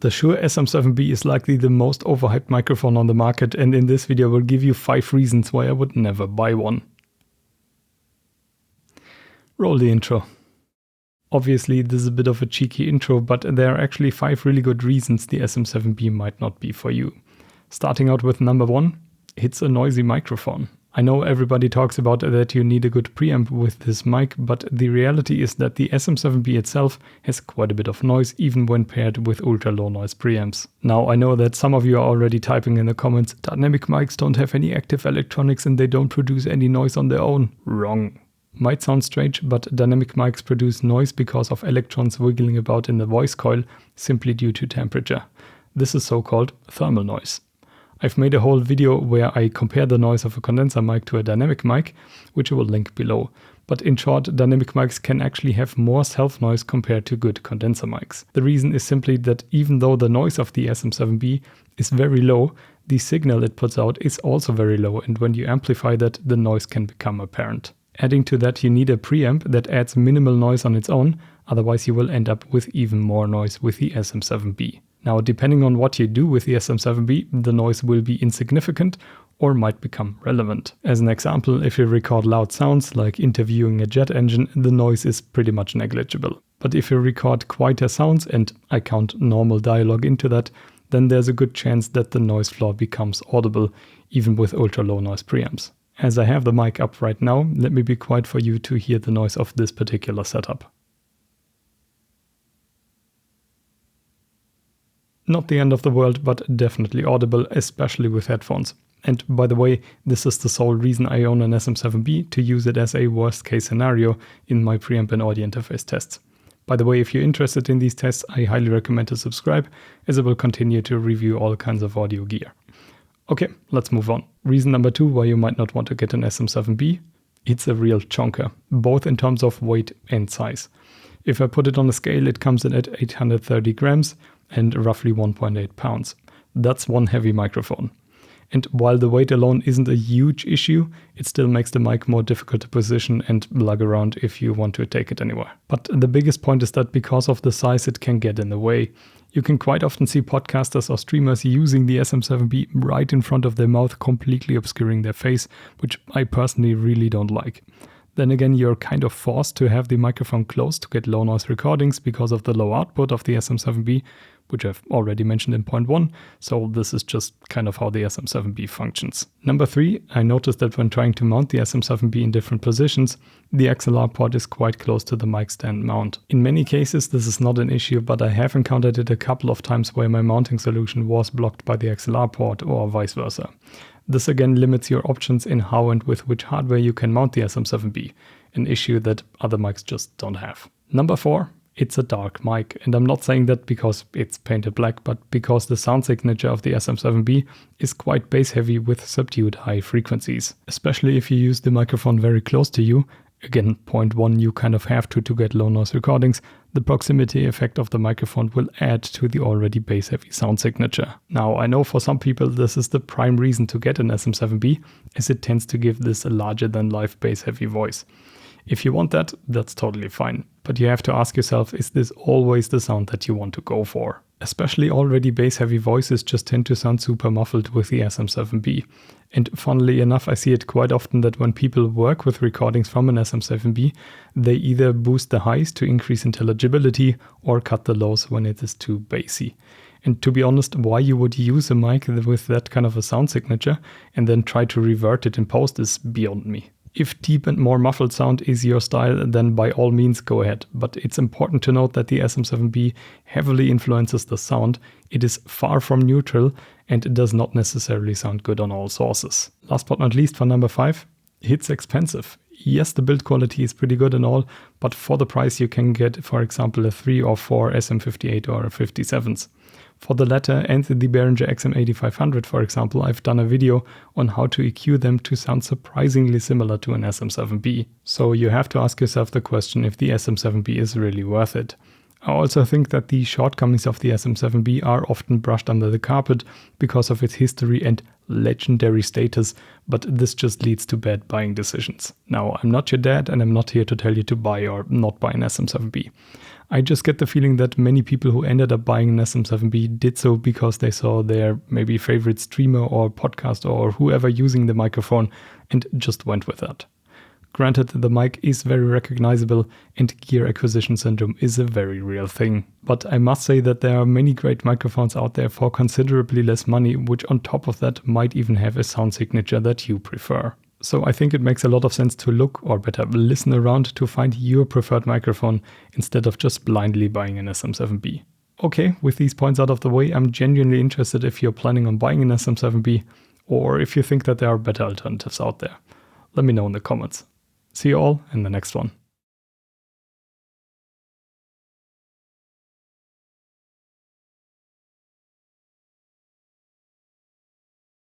The Shure SM7B is likely the most overhyped microphone on the market, and in this video I will give you 5 reasons why I would never buy one. Roll the intro. Obviously this is a bit of a cheeky intro, but there are actually 5 really good reasons the SM7B might not be for you. Starting out with number 1, it's a noisy microphone. I know everybody talks about that you need a good preamp with this mic, but the reality is that the SM7B itself has quite a bit of noise even when paired with ultra low noise preamps. Now I know that some of you are already typing in the comments, dynamic mics don't have any active electronics and they don't produce any noise on their own. Wrong. Might sound strange, but dynamic mics produce noise because of electrons wiggling about in the voice coil simply due to temperature. This is so-called thermal noise. I've made a whole video where I compare the noise of a condenser mic to a dynamic mic, which I will link below. But in short, dynamic mics can actually have more self-noise compared to good condenser mics. The reason is simply that even though the noise of the SM7B is very low, the signal it puts out is also very low, and when you amplify that, the noise can become apparent. Adding to that, you need a preamp that adds minimal noise on its own, otherwise you will end up with even more noise with the SM7B. Now, depending on what you do with the SM7B, the noise will be insignificant or might become relevant. As an example, if you record loud sounds like interviewing a jet engine, the noise is pretty much negligible. But if you record quieter sounds, and I count normal dialogue into that, then there's a good chance that the noise floor becomes audible, even with ultra low noise preamps. As I have the mic up right now, let me be quiet for you to hear the noise of this particular setup. Not the end of the world, but definitely audible, especially with headphones. And by the way, this is the sole reason I own an SM7B, to use it as a worst case scenario in my preamp and audio interface tests. By the way, if you're interested in these tests, I highly recommend to subscribe, as I will continue to review all kinds of audio gear. Okay, let's move on. Reason number 2 why you might not want to get an SM7B. It's a real chonker, both in terms of weight and size. If I put it on a scale, it comes in at 830 grams and roughly 1.8 pounds. That's one heavy microphone. And while the weight alone isn't a huge issue, it still makes the mic more difficult to position and lug around if you want to take it anywhere. But the biggest point is that because of the size, it can get in the way. You can quite often see podcasters or streamers using the SM7B right in front of their mouth, completely obscuring their face, which I personally really don't like. Then again, you're kind of forced to have the microphone close to get low noise recordings because of the low output of the SM7B, which I've already mentioned in point 1, so this is just kind of how the SM7B functions. Number 3, I noticed that when trying to mount the SM7B in different positions, the XLR port is quite close to the mic stand mount. In many cases this is not an issue, but I have encountered it a couple of times where my mounting solution was blocked by the XLR port or vice versa. This again limits your options in how and with which hardware you can mount the SM7B, an issue that other mics just don't have. Number 4. It's a dark mic, and I'm not saying that because it's painted black, but because the sound signature of the SM7B is quite bass heavy with subdued high frequencies. Especially if you use the microphone very close to you, again point 1 you kind of have to get low noise recordings, the proximity effect of the microphone will add to the already bass heavy sound signature. Now I know for some people this is the prime reason to get an SM7B, as it tends to give this a larger than life bass heavy voice. If you want that, that's totally fine. But you have to ask yourself, is this always the sound that you want to go for? Especially already bass-heavy voices just tend to sound super muffled with the SM7B. And funnily enough, I see it quite often that when people work with recordings from an SM7B, they either boost the highs to increase intelligibility or cut the lows when it is too bassy. And to be honest, why you would use a mic with that kind of a sound signature and then try to revert it in post is beyond me. If deep and more muffled sound is your style, then by all means go ahead. But it's important to note that the SM7B heavily influences the sound. It is far from neutral and it does not necessarily sound good on all sources. Last but not least, for number 5, it's expensive. Yes, the build quality is pretty good and all, but for the price you can get, for example, a 3 or 4 SM58 or a 57s. For the latter and the Behringer XM8500, for example, I've done a video on how to EQ them to sound surprisingly similar to an SM7B. So you have to ask yourself the question if the SM7B is really worth it. I also think that the shortcomings of the SM7B are often brushed under the carpet because of its history and legendary status, but this just leads to bad buying decisions. Now, I'm not your dad and I'm not here to tell you to buy or not buy an SM7B. I just get the feeling that many people who ended up buying an SM7B did so because they saw their maybe favorite streamer or podcaster or whoever using the microphone and just went with that. Granted, the mic is very recognizable and gear acquisition syndrome is a very real thing. But I must say that there are many great microphones out there for considerably less money, which on top of that might even have a sound signature that you prefer. So I think it makes a lot of sense to look, or better listen around to find your preferred microphone instead of just blindly buying an SM7B. Okay, with these points out of the way, I'm genuinely interested if you're planning on buying an SM7B or if you think that there are better alternatives out there. Let me know in the comments. See you all in the next one.